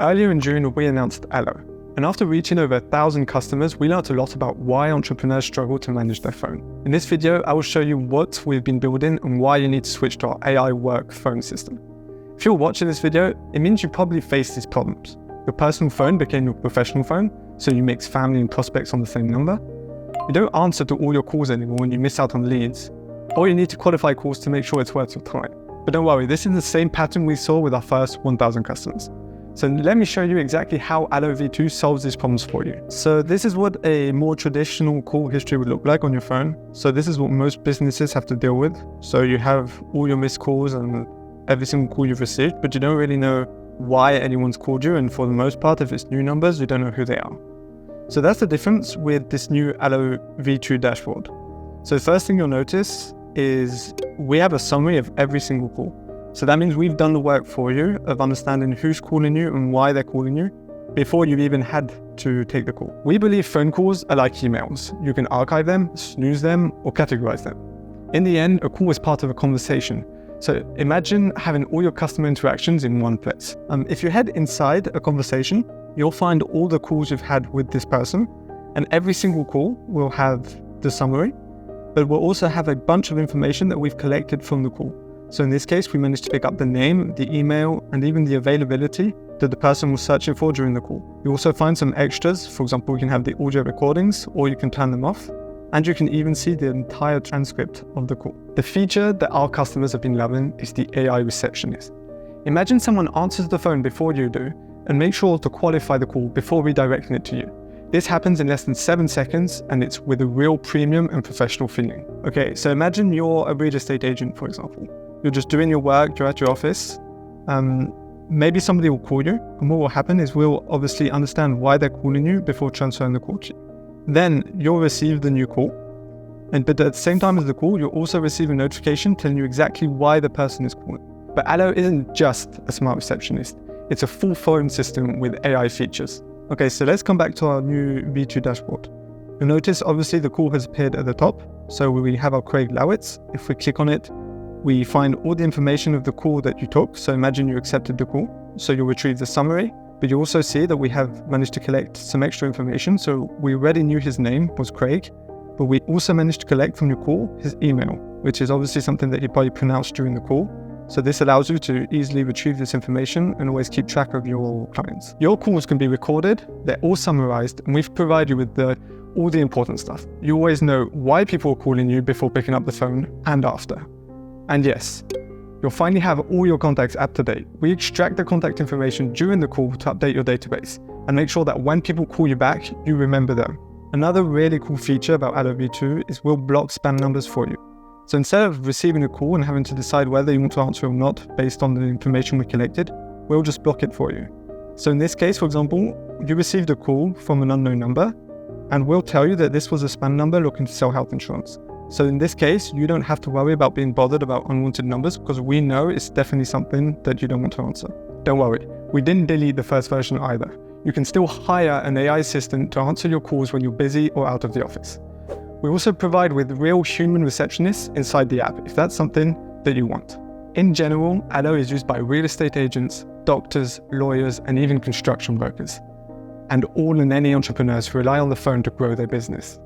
Earlier in June, we announced Allo. And after reaching over 1,000 customers, we learned a lot about why entrepreneurs struggle to manage their phone. In this video, I will show you what we've been building and why you need to switch to our AI work phone system. If you're watching this video, it means you probably face these problems. Your personal phone became your professional phone, so you mix family and prospects on the same number. You don't answer to all your calls anymore and you miss out on leads. Or you need to qualify calls to make sure it's worth your time. But don't worry, this is the same pattern we saw with our first 1,000 customers. So let me show you exactly how Allo V2 solves these problems for you. So this is what a more traditional call history would look like on your phone. So this is what most businesses have to deal with. So you have all your missed calls and every single call you've received, but you don't really know why anyone's called you. And for the most part, if it's new numbers, you don't know who they are. So that's the difference with this new Allo V2 dashboard. So the first thing you'll notice is we have a summary of every single call. So that means we've done the work for you of understanding who's calling you and why they're calling you before you've even had to take the call. We believe phone calls are like emails. You can archive them, snooze them, or categorize them. In the end, a call is part of a conversation. So imagine having all your customer interactions in one place. If you head inside a conversation, you'll find all the calls you've had with this person, and every single call will have the summary, but we'll also have a bunch of information that we've collected from the call. So in this case, we managed to pick up the name, the email, and even the availability that the person was searching for during the call. You also find some extras. For example, you can have the audio recordings, or you can turn them off. And you can even see the entire transcript of the call. The feature that our customers have been loving is the AI receptionist. Imagine someone answers the phone before you do, and make sure to qualify the call before redirecting it to you. This happens in less than 7 seconds, and it's with a real premium and professional feeling. Okay, so imagine you're a real estate agent, for example. You're just doing your work, you're at your office. Maybe somebody will call you, and what will happen is we'll obviously understand why they're calling you before transferring the call to you. Then you'll receive the new call, but at the same time as the call, you'll also receive a notification telling you exactly why the person is calling. But Allo isn't just a smart receptionist. It's a full phone system with AI features. Okay, so let's come back to our new V2 dashboard. You'll notice obviously the call has appeared at the top. So we have our Craig Lowitz. If we click on it, we find all the information of the call that you took. So imagine you accepted the call. So you'll retrieve the summary, but you also see that we have managed to collect some extra information. So we already knew his name was Craig, but we also managed to collect from your call his email, which is obviously something that you probably pronounced during the call. So this allows you to easily retrieve this information and always keep track of your clients. Your calls can be recorded, they're all summarized, and we've provided you with all the important stuff. You always know why people are calling you before picking up the phone and after. And yes, you'll finally have all your contacts up to date. We extract the contact information during the call to update your database and make sure that when people call you back, you remember them. Another really cool feature about Allo V2 is we'll block spam numbers for you. So instead of receiving a call and having to decide whether you want to answer or not based on the information we collected, we'll just block it for you. So in this case, for example, you received a call from an unknown number, and we'll tell you that this was a spam number looking to sell health insurance. So in this case, you don't have to worry about being bothered about unwanted numbers because we know it's definitely something that you don't want to answer. Don't worry, we didn't delete the first version either. You can still hire an AI assistant to answer your calls when you're busy or out of the office. We also provide with real human receptionists inside the app if that's something that you want. In general, Allo is used by real estate agents, doctors, lawyers, and even construction workers, and all and any entrepreneurs who rely on the phone to grow their business.